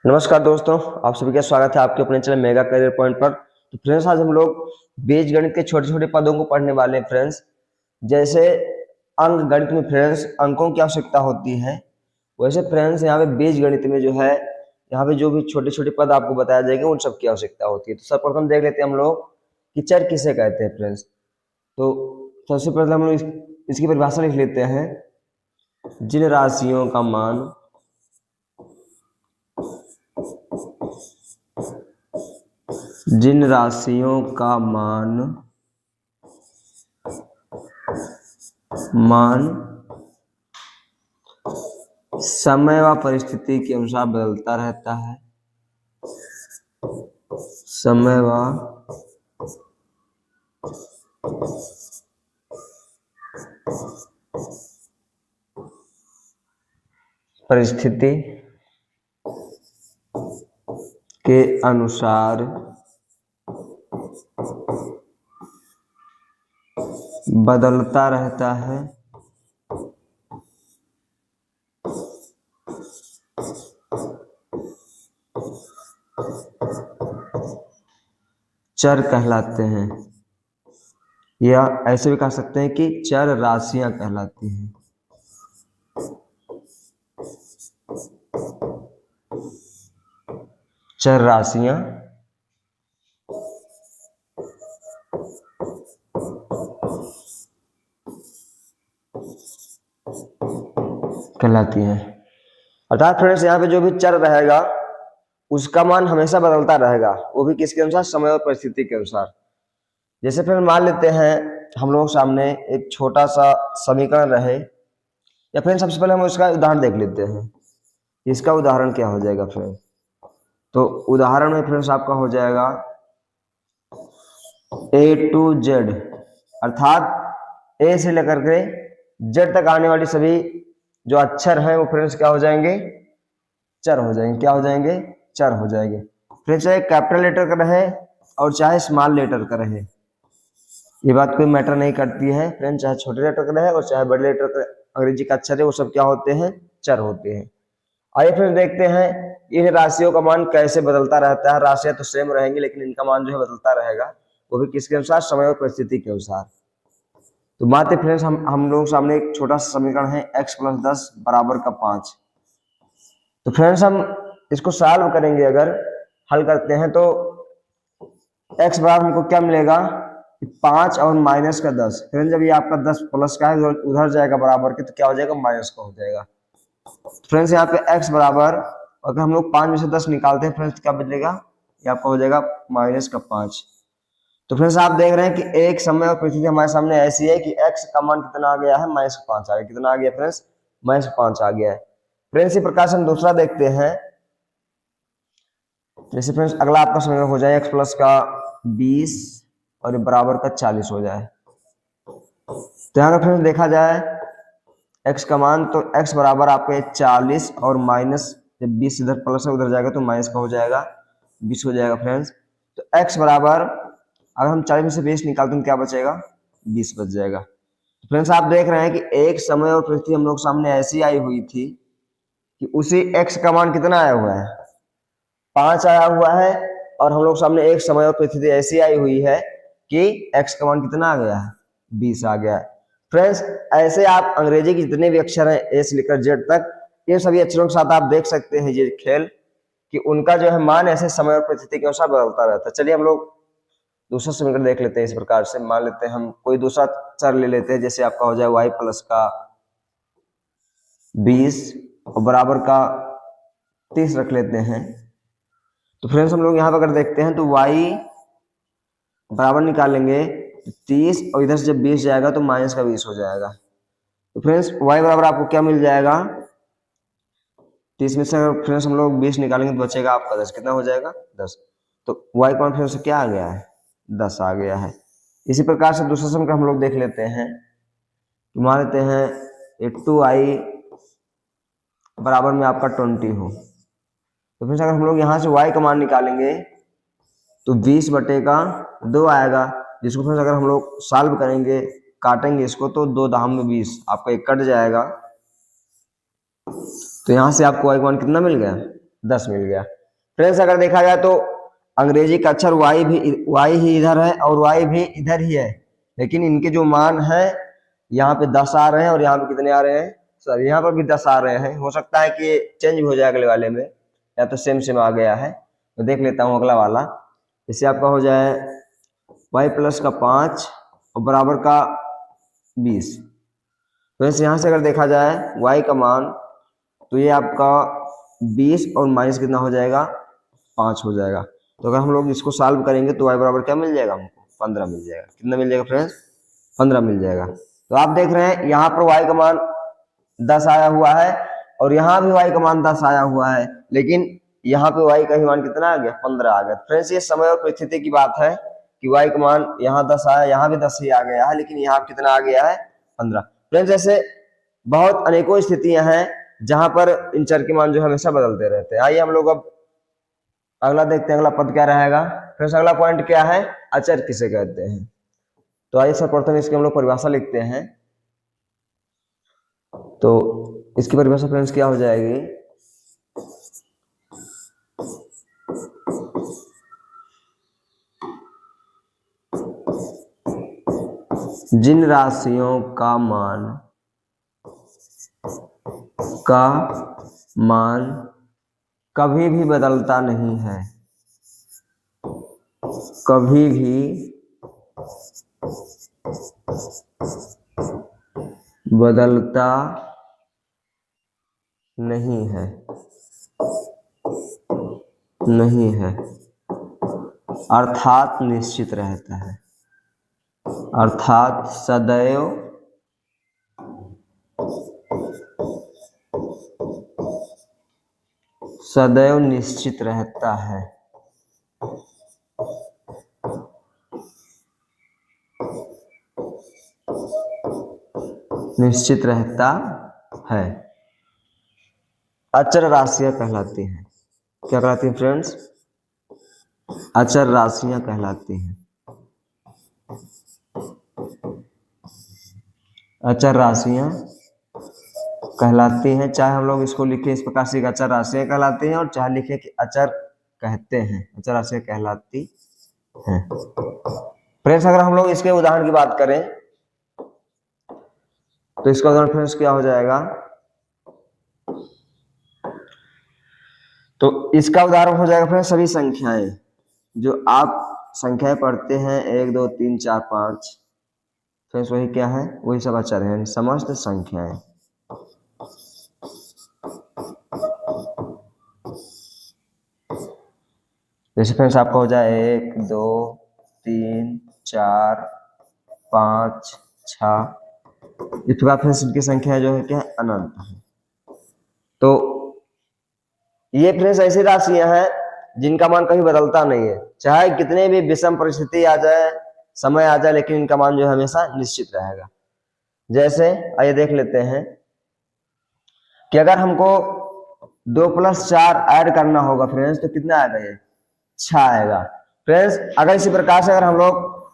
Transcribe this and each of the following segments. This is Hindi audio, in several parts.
नमस्कार दोस्तों, आप सभी का स्वागत है आपके अपने चैनल मेगा करियर पॉइंट पर। तो फ्रेंड्स, आज हम लोग बीजगणित के छोटे छोटे पदों को पढ़ने वाले हैं फ्रेंड्स। जैसे अंक गणित में फ्रेंड्स अंकों की आवश्यकता होती है, वैसे फ्रेंड्स यहाँ पे बीजगणित में जो है, यहाँ पे जो भी छोटे छोटे पद आपको बताया जाएंगे उन सब की आवश्यकता होती है। तो सर्वप्रथम देख लेते हैं हम लोग कि चर किसे कहते हैं फ्रेंड्स। तो सबसे पहले हम लोग इसकी परिभाषा लिख लेते हैं। जिन राशियों का मान जिन राशियों का मान समय व परिस्थिति के अनुसार बदलता रहता है। समय व परिस्थिति के अनुसार बदलता रहता है। चर कहलाते हैं, या ऐसे भी कह सकते हैं कि चर राशियां कहलाती हैं। चर राशियां कहलाती हैं। अर्थात फ्रेंड्स, यहाँ पे जो भी चर रहेगा उसका मान हमेशा बदलता रहेगा, वो भी किसके अनुसार? समय और परिस्थिति के अनुसार। जैसे फिर मान लेते हैं हम लोग सामने एक छोटा सा समीकरण रहे, या फिर सबसे पहले हम उसका उदाहरण देख लेते हैं। इसका उदाहरण क्या हो जाएगा फ्रेंड्स? तो उदाहरण में फ्रेंड्स आपका हो जाएगा A to Z, अर्थात ए से लेकर के जेड तक आने वाली सभी जो अक्षर हैं वो फ्रेंड्स क्या हो जाएंगे? चर हो जाएंगे। क्या हो जाएंगे? चर हो जाएंगे। फ्रेंड्स, चाहे कैपिटल लेटर का रहे और चाहे स्मॉल लेटर का रहे, ये बात कोई मैटर नहीं करती है फ्रेंड्स। चाहे छोटे लेटर का रहे और चाहे बड़े लेटर का अंग्रेजी का अक्षर है, वो सब क्या होते हैं? चर होते हैं। आइए फिर देखते हैं इन राशियों का मान कैसे बदलता रहता है। राशियां तो सेम रहेंगी, लेकिन इनका मान जो है बदलता रहेगा, वो भी किसके अनुसार? समय और परिस्थिति के अनुसार। तो मानते फ्रेंड्स हम लोग सामने एक छोटा सा समीकरण है x + 10 = 5। तो फ्रेंड्स, हम इसको सॉल्व करेंगे। अगर हल करते हैं तो x बराबर हमको क्या मिलेगा? 5 और -10। फ्रेंड्स, जब ये आपका 10 प्लस का है उधर जाएगा बराबर के, तो क्या हो जाएगा? माइनस का हो जाएगा। फ्रेंड्स, यहाँ पे x बराबर, अगर हम लोग 5 में से 10 निकालते हैं फ्रेंड्स, क्या बचेगा? ये आपका हो जाएगा -5। तो फ्रेंड्स, आप देख रहे हैं कि एक समय और परिस्थिति हमारे सामने ऐसी है कि x का मान कितना आ गया है? -5 आ गया। कितना आ गया फ्रेंड्स? -5 आ गया है। फ्रेंड्स, इसी प्रकार से हम दूसरा देखते हैं। जैसे फ्रेंड्स अगला आपका समीकरण हो जाए x प्लस का 20 और बराबर का 40 हो जाए। तो यहाँ पर फ्रेंड्स देखा जाए x का मान, तो x बराबर आपके 40 और माइनस, जब 20 इधर प्लस है उधर जाएगा तो माइनस का हो जाएगा, 20 हो जाएगा फ्रेंड्स। तो x बराबर, अगर हम 40 में से 20 निकालते हैं क्या बचेगा? 20 बच जाएगा। तो फ्रेंड्स, आप देख रहे हैं कि एक समय और परिस्थिति हम लोग सामने ऐसी आई हुई थी कि उसी x का मान कितना आया हुआ है? 5 आया हुआ है, और हम लोग सामने एक समय और परिस्थिति ऐसी आई हुई है कि x का मान कितना आ गया है? 20 आ गया है। फ्रेंड्स, ऐसे आप अंग्रेजी के जितने भी अक्षर हैं ए से लेकर जेड तक, ये सभी अक्षरों के साथ आप देख सकते हैं ये खेल कि उनका जो है मान ऐसे समय और परिस्थिति के अनुसार बदलता रहता है। चलिए हम लोग दूसरा समीकरण देख लेते हैं। इस प्रकार से मान लेते हैं हम कोई दूसरा चर ले लेते हैं। जैसे आपका हो जाए y प्लस का 20 और बराबर का 30 रख लेते हैं। तो फ्रेंड्स, हम लोग यहाँ पर अगर देखते हैं तो y बराबर निकालेंगे 30, और इधर से जब 20 जाएगा तो माइनस का 20 हो जाएगा। तो फ्रेंड्स, y बराबर आपको क्या मिल जाएगा? 30 में से अगर फ्रेंड्स हम लोग 20 निकालेंगे तो बचेगा आपका 10। कितना हो जाएगा? 10। तो y का मान फ्रेंड्स क्या आ गया है? 10 आ गया है। इसी प्रकार से दूसरा समीकरण हम लोग देख लेते हैं। मान लेते हैं 2i बराबर में आपका 20 हो। तो फ्रेंड्स, अगर हम लोग यहाँ से y का मान निकालेंगे तो 20/2 आएगा, जिसको फ्रेंड्स अगर हम लोग सॉल्व करेंगे, काटेंगे इसको, तो 2 दाम में 20 आपका एक कट जाएगा। तो यहाँ से आपको y का मान कितना मिल गया? 10 मिल गया। फ्रेंड्स अगर देखा जाए तो अंग्रेजी का अक्षर वाई ही इधर है और वाई भी इधर ही है, लेकिन इनके जो मान है यहाँ पे 10 आ रहे हैं और यहाँ पे कितने आ रहे हैं सर, यहाँ पर भी 10 आ रहे हैं। हो सकता है कि चेंज भी हो जाए अगले वाले में, या तो सेम आ गया है। तो देख लेता हूँ अगला वाला। इससे आपका हो जाए y प्लस का 5 और बराबर का 20। तो वैसे यहाँ से अगर देखा जाए y का मान, तो ये आपका 20 और माइनस कितना हो जाएगा 5 हो जाएगा। तो अगर हम लोग इसको सॉल्व करेंगे तो y बराबर क्या मिल जाएगा हमको 15 मिल जाएगा। कितना मिल जाएगा फ्रेंड्स 15 मिल जाएगा। तो आप देख रहे हैं यहाँ पर y का मान 10 आया हुआ है और यहाँ भी y का मान 10 आया हुआ है, लेकिन यहाँ पे y का ही मान कितना आ गया 15 आ गया। फ्रेंड्स ये समय और परिस्थिति की बात है कि y का मान यहाँ 10 आया, यहाँ भी 10 ही आ गया है, लेकिन यहाँ कितना आ गया है 15। फ्रेंड्स ऐसे बहुत अनेकों स्थितियां हैं जहां पर इन चर के मान जो हमेशा बदलते रहते हैं। आइए हम लोग अब अगला देखते हैं, अगला पद क्या रहेगा। फ्रेंड्स अगला पॉइंट क्या है, अचर किसे कहते हैं। तो आइए सर्वप्रथम इसकी हम लोग परिभाषा लिखते हैं। तो इसकी परिभाषा फ्रेंड्स क्या हो जाएगी, जिन राशियों का मान कभी भी बदलता नहीं है, कभी भी बदलता नहीं है अर्थात निश्चित रहता है, अर्थात सदैव निश्चित रहता है। निश्चित रहता है अचर राशियां कहलाती हैं। क्या कहलाती हैं फ्रेंड्स, अचर राशियां कहलाती हैं। अचर राशियां कहलाती हैं, चाहे हम लोग इसको लिखें इस प्रकार से अचर राशियां कहलाती हैं, और चाहे लिखें कि अचर कहते हैं, अचर राशियां कहलाती हैं। फ्रेंड्स अगर हम लोग इसके उदाहरण की बात करें तो इसका उदाहरण फ्रेंड्स क्या हो जाएगा, तो इसका उदाहरण हो जाएगा फ्रेंड्स सभी संख्याएं जो आप संख्याएं पढ़ते हैं 1 2 3 4 5। फ्रेंड्स वही क्या है, वही सब अचर हैं, समस्त संख्याएं। जैसे फ्रेंड्स आपका हो जाए 1 2 3 4 5 6, इस प्रकार फ्रेंड्स इनकी संख्या जो है क्या है अनंत है। तो ये फ्रेंड्स ऐसी राशियां हैं जिनका मान कभी बदलता नहीं है, चाहे कितने भी विषम परिस्थिति आ जाए, समय आ जाए, लेकिन इनका मान जो है हमेशा निश्चित रहेगा। जैसे आइए देख लेते हैं कि अगर हमको 2 + 4 ऐड करना होगा फ्रेंड्स, तो कितना आएगा, ये 6 आएगा। फ्रेंड्स अगर इसी प्रकार से अगर हम लोग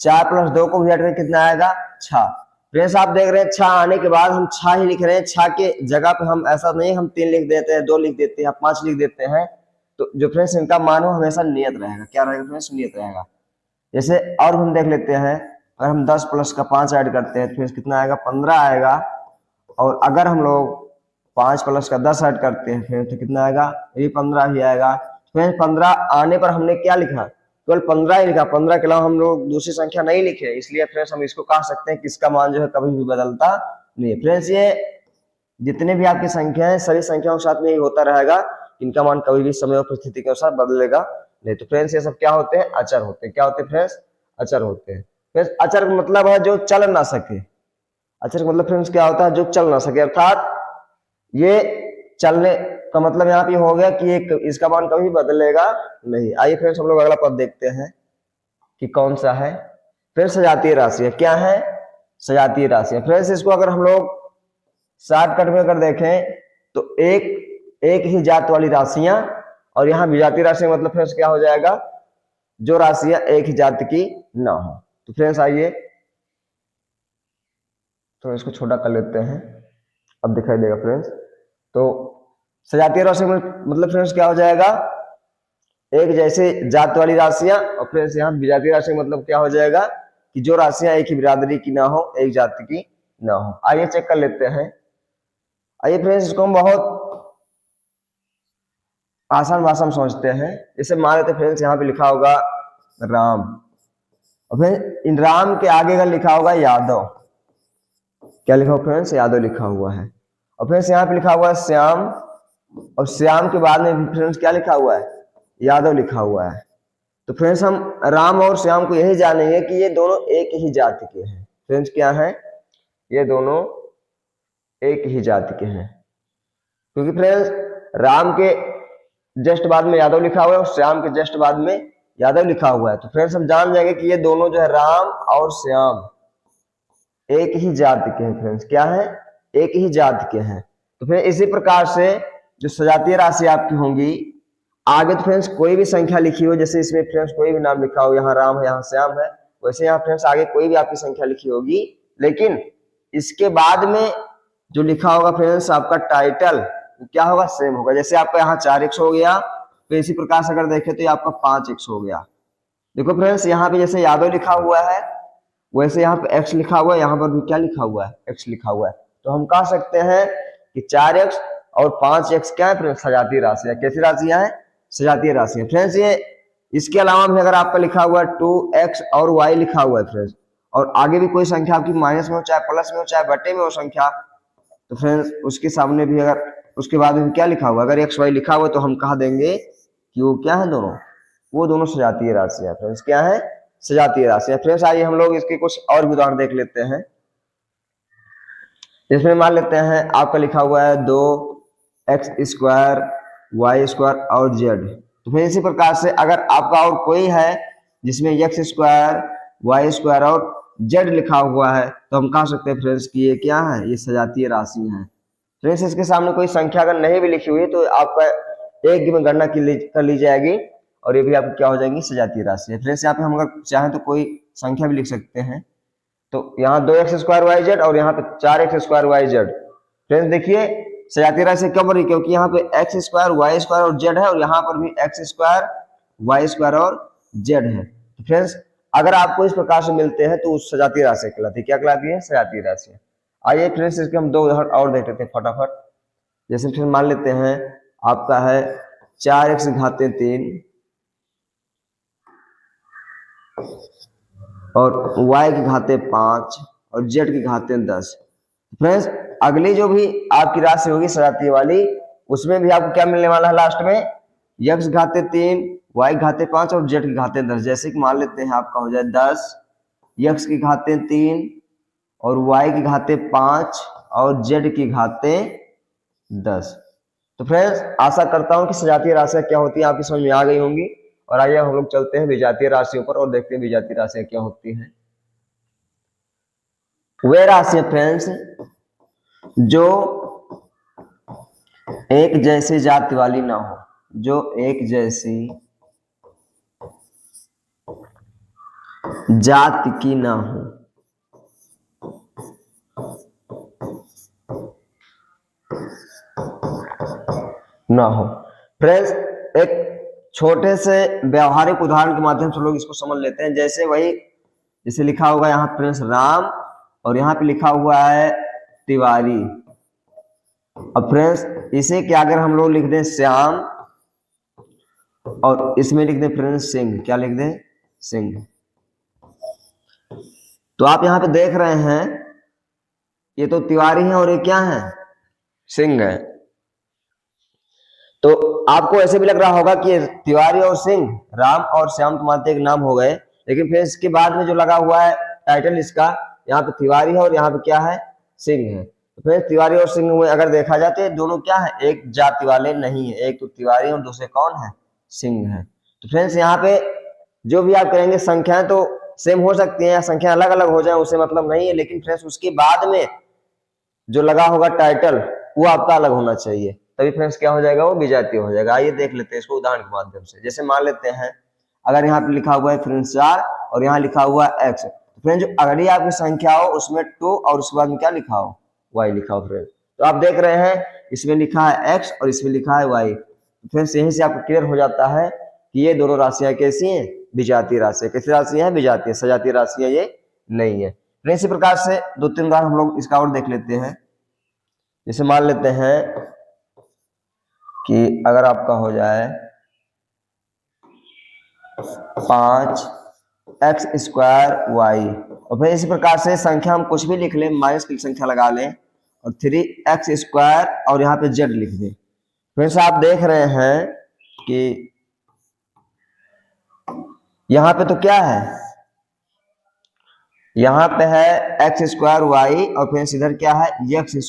4 + 2 को भी ऐड करें कितना आएगा 6। फ्रेंड्स आप देख रहे हैं 6 आने के बाद हम 6 ही लिख रहे हैं, 6 के जगह पे हम ऐसा नहीं हम 3 लिख देते हैं, 2 लिख देते हैं, 5 लिख देते हैं। तो जो फ्रेंड्स इनका मान हो हमेशा नियत रहेगा। क्या रहेगा फ्रेंड्स, नियत रहेगा। जैसे और हम देख लेते हैं, अगर हम 10 + का 5 ऐड करते हैं तो कितना आएगा 15 आएगा। और अगर हम लोग 5 + का 10 ऐड करते हैं फिर तो कितना आएगा, ये 15 ही आएगा। फ्रेंड्स 15 आने पर हमने क्या लिखा, केवल 15 ही लिखा, 15 के अलावा हम लोग दूसरी संख्या नहीं लिखे, इसलिए फ्रेंड्स हम इसको कह सकते हैं कि इसका मान जो है कभी भी बदलता नहीं है। फ्रेंड्स ये जितने भी आपकी संख्या है सभी संख्याओं के साथ में ये होता रहेगा, इनका मान कभी भी समय और परिस्थिति के अनुसार बदलेगा नहीं। तो फ्रेंड्स ये सब क्या होते हैं, अचर होते हैं। क्या होते हैं फ्रेंड्स, अचर होते हैं। फ्रेंड्स अचर का मतलब है जो चल ना सके। अचर का मतलब फ्रेंड्स क्या होता है, जो चल ना सके, अर्थात ये चलने का मतलब यहाँ पे हो गया कि एक इसका मान कभी बदलेगा नहीं। आइए फ्रेंड्स हम लोग अगला पद देखते हैं कि कौन सा है। फ्रेंड्स सजातीय राशियां क्या है, सजातीय राशियां। फ्रेंड्स इसको अगर हम लोग शॉर्टकट में अगर देखें तो एक ही जात वाली राशियां, और यहाँ विजातीय राशि मतलब फ्रेंड्स क्या हो जाएगा, जो राशियां एक ही जात की ना हो। तो फ्रेंड्स आइए तो इसको छोटा कर लेते हैं, अब दिखाई देगा फ्रेंड्स। तो सजातीय राशि मतलब फ्रेंड्स क्या हो जाएगा, एक जैसे जात वाली राशियां। और फ्रेंड्स यहाँ विजातीय राशि मतलब क्या हो जाएगा कि जो राशियां एक ही बिरादरी की ना हो, एक जाति की ना हो। आइए चेक कर लेते हैं। आइए फ्रेंड्स इसको हम बहुत आसान भाषा में समझते हैं। जैसे मान लेते फ्रेंड्स यहाँ पे लिखा होगा राम, और फिर इन राम के आगे का लिखा होगा यादव। क्या लिखा हुआ फ्रेंड्स, यादव लिखा हुआ है। और फ्रेंड्स यहाँ पे लिखा हुआ है श्याम, और श्याम के बाद में भी फ्रेंड्स क्या लिखा हुआ है, यादव लिखा हुआ है। तो फ्रेंड्स हम राम और श्याम को यही जानेंगे कि ये दोनों एक ही जाति के हैं। फ्रेंड्स क्या है, ये दोनों एक ही जाति के हैं, क्योंकि फ्रेंड्स राम के जस्ट बाद में यादव लिखा हुआ है और श्याम के जस्ट बाद में यादव लिखा हुआ है। तो फ्रेंड्स हम जान जाएंगे कि ये दोनों जो है राम और श्याम एक ही जाति के हैं। फ्रेंड्स क्या है, एक ही जाति के हैं। तो फिर इसी प्रकार से जो सजातीय राशि आपकी होंगी आगे, तो फ्रेंड्स कोई भी संख्या लिखी हो, जैसे इसमें फ्रेंड्स कोई भी नाम लिखा हो, यहाँ राम है यहाँ श्याम है, वैसे यहाँ फ्रेंड्स आगे कोई भी आपकी संख्या लिखी होगी, लेकिन इसके बाद में जो लिखा होगा फ्रेंड्स आपका टाइटल क्या होगा, सेम होगा। जैसे आपका यहाँ 4x हो गया, तो इसी प्रकार से अगर देखें तो ये आपका 5x हो गया। देखो फ्रेंड्स यहाँ पे जैसे यादव लिखा हुआ है, वैसे यहाँ पे x लिखा हुआ है, यहाँ पर भी क्या लिखा हुआ है, x लिखा हुआ है। तो हम कह सकते हैं कि 4x और 5x क्या है फ्रेंड्स, सजातीय राशि है। कैसी राशियां हैं, सजातीय राशि है फ्रेंड्स। ये इसके अलावा भी अगर आपका लिखा हुआ है 2x और y लिखा हुआ है फ्रेंड्स, और आगे भी कोई संख्या आपकी माइनस में हो, चाहे प्लस में हो, चाहे बटे में हो संख्या, तो फ्रेंड्स उसके सामने भी अगर उसके बाद में क्या लिखा हुआ, अगर x y लिखा हुआ तो हम कह देंगे कि वो क्या है, दोनों वो दोनों सजातीय राशि है। फ्रेंड्स क्या है, सजातीय राशि है। फ्रेंड्स आइए हम लोग इसके कुछ और भी उदाहरण देख लेते हैं। इसमें मान लेते हैं आपका लिखा हुआ है 2x स्क्वायर y स्क्वायर और z। तो फिर इसी प्रकार से अगर आपका और कोई है जिसमें x स्क्वायर y स्क्वायर और z लिखा हुआ है, तो हम कह सकते हैं फ्रेंड्स कि ये क्या है, ये सजातीय राशि है। फ्रेंड्स इसके सामने कोई संख्या अगर नहीं भी लिखी हुई तो आपका एक में गणना कर ली जाएगी, और ये भी आपकी क्या हो जाएंगी, सजातीय राशि है। फ्रेंड्स यहाँ पे हम अगर चाहें तो कोई संख्या भी लिख सकते हैं। तो यहाँ 2x स्क्वायर वाई जेड और यहाँ पे 4x square Y Z. Friends देखिए सजातीय राशि कब बनी, क्योंकि यहाँ पे x स्क्वायर वाई स्क्वायर और जेड है, और यहाँ पर भी x स्क्वायर वाई स्क्वायर और जेड है। तो फ्रेंड्स अगर आपको इस प्रकार से मिलते हैं तो उस सजातीय राशि कहलाती है। क्या कहलाती है, सजातीय राशि। आइए फ्रेंड्स इसके हम 2 उदाहरण और देख लेते हैं फटाफट। जैसे फिर मान लेते हैं आपका है 4x घाते 3 और y की घाते 5 और z की घाते 10। फ्रेंड्स अगली जो भी आपकी राशि होगी सजातीय वाली, उसमें भी आपको क्या मिलने वाला है लास्ट में, x घाते 3 y घाते 5 और z की घाते 10। जैसे कि मान लेते हैं आपका हो जाए 10 x की घाते 3 और y की घाते 5 और z की घाते 10। तो फ्रेंड्स आशा करता हूं कि सजातीय राशियां क्या होती है आपकी समझ में आ गई होंगी। और आइए हम लोग चलते हैं विजातीय राशियों पर और देखते हैं विजातीय राशियां क्या होती हैं। वे राशियां फ्रेंड्स जो एक जैसी जाति वाली ना हो, जो एक जैसी जाति की ना हो। फ्रेंड्स एक छोटे से व्यवहारिक उदाहरण के माध्यम से लोग इसको समझ लेते हैं। जैसे लिखा होगा यहाँ फ्रेंड्स राम, और यहाँ पे लिखा हुआ है तिवारी। अब फ्रेंड्स इसे क्या अगर हम लोग लिख दें श्याम, और इसमें लिख दें फ्रेंड्स सिंह। क्या लिख दें, सिंह। तो आप यहाँ पे देख रहे हैं ये तो तिवारी है और ये क्या है, सिंह है। तो आपको ऐसे भी लग रहा होगा कि तिवारी और सिंह, राम और श्याम तो मानते एक नाम हो गए, लेकिन फिर इसके बाद में जो लगा हुआ है टाइटल इसका, यहाँ पे तिवारी है और यहाँ पे क्या है, सिंह है। तो फिर तिवारी और सिंह में अगर देखा जाए तो दोनों क्या है, एक जाति वाले नहीं है। एक तो तिवारी और दूसरे कौन है, सिंह है। तो फ्रेंड्स यहाँ पे जो भी आप करेंगे संख्याएं तो सेम हो सकती है या संख्या अलग अलग हो जाए उसे मतलब नहीं है, लेकिन फ्रेंड्स उसके बाद में जो लगा होगा टाइटल वो आपका अलग होना चाहिए, तभी फ्रेंड्स क्या हो जाएगा, वो विजातीय हो जाएगा। आइए देख लेते हैं इसको उदाहरण के माध्यम से। जैसे मान लेते हैं अगर यहाँ पे लिखा हुआ है फ्रेंड्स 4 और यहाँ लिखा हुआ है x। फ्रेंड्स जो अगली आपकी संख्या हो उसमें 2 और उसके बाद में क्या लिखा हो, y लिखा हो फ्रेंड्स। तो आप देख रहे हैं इसमें लिखा है x और इसमें लिखा है y। फ्रेंड्स यहीं से आपको क्लियर हो जाता है कि ये दोनों राशियां कैसी हैं, विजातीय राशियां। कैसी राशियां हैं, विजातीय, सजातीय राशियां ये नहीं है। इसी प्रकार से 2-3 उदाहरण हम लोग इसका और देख लेते हैं। जैसे मान लेते हैं कि अगर आपका हो जाए 5x² y, और फिर इसी प्रकार से संख्या हम कुछ भी लिख लें, माइनस की संख्या लगा लें और 3x² और यहाँ पे z लिख दें। फिर से आप देख रहे हैं कि यहाँ पे तो क्या है, यहाँ पे है x² y और फिर इधर क्या है x²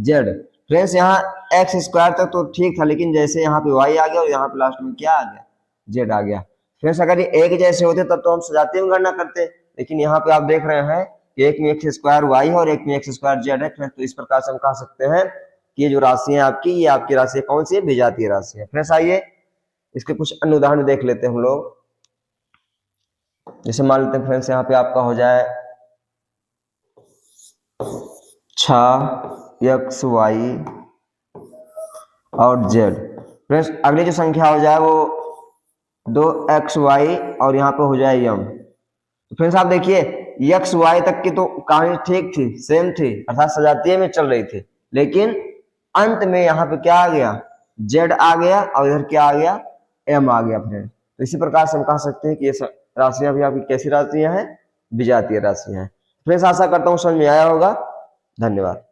z। फ्रेंड्स यहाँ x² तक तो ठीक था, लेकिन जैसे यहाँ पे y आ गया और यहाँ पे लास्ट में क्या आ गया, z आ गया। फ्रेंड्स अगर ये एक जैसे होते तब तो हम सजातीय में गणना करते, लेकिन यहाँ पे आप देख रहे हैं कि एक में x² y है और एक में x² z है। तो इस प्रकार से हम कह सकते हैं कि ये जो राशि है आपकी, ये आपकी राशि कौन सी है, विजातीय राशि है। फ्रेंड्स आइए इसके कुछ अन्य उदाहरण देख लेते हैं हम लोग। जैसे मान लेते हैं फ्रेंड्स यहाँ पे आपका हो जाए 6xy और z। फ्रेंड्स अगली जो संख्या हो जाए वो 2xy और यहाँ पे हो जाए m। तो फ्रेंड्स आप देखिए xy तक की तो कहानी ठीक थी, सेम थी, अर्थात सजातीय में चल रही थी, लेकिन अंत में यहाँ पे क्या आ गया, z आ गया और इधर क्या आ गया, m आ गया। फ्रेंड तो इसी प्रकार से हम कह सकते हैं कि ये राशियां भी आपकी कैसी राशियां हैं, विजातीय राशियां हैं। फ्रेंड्स आशा करता हूँ समझ में आया होगा। धन्यवाद।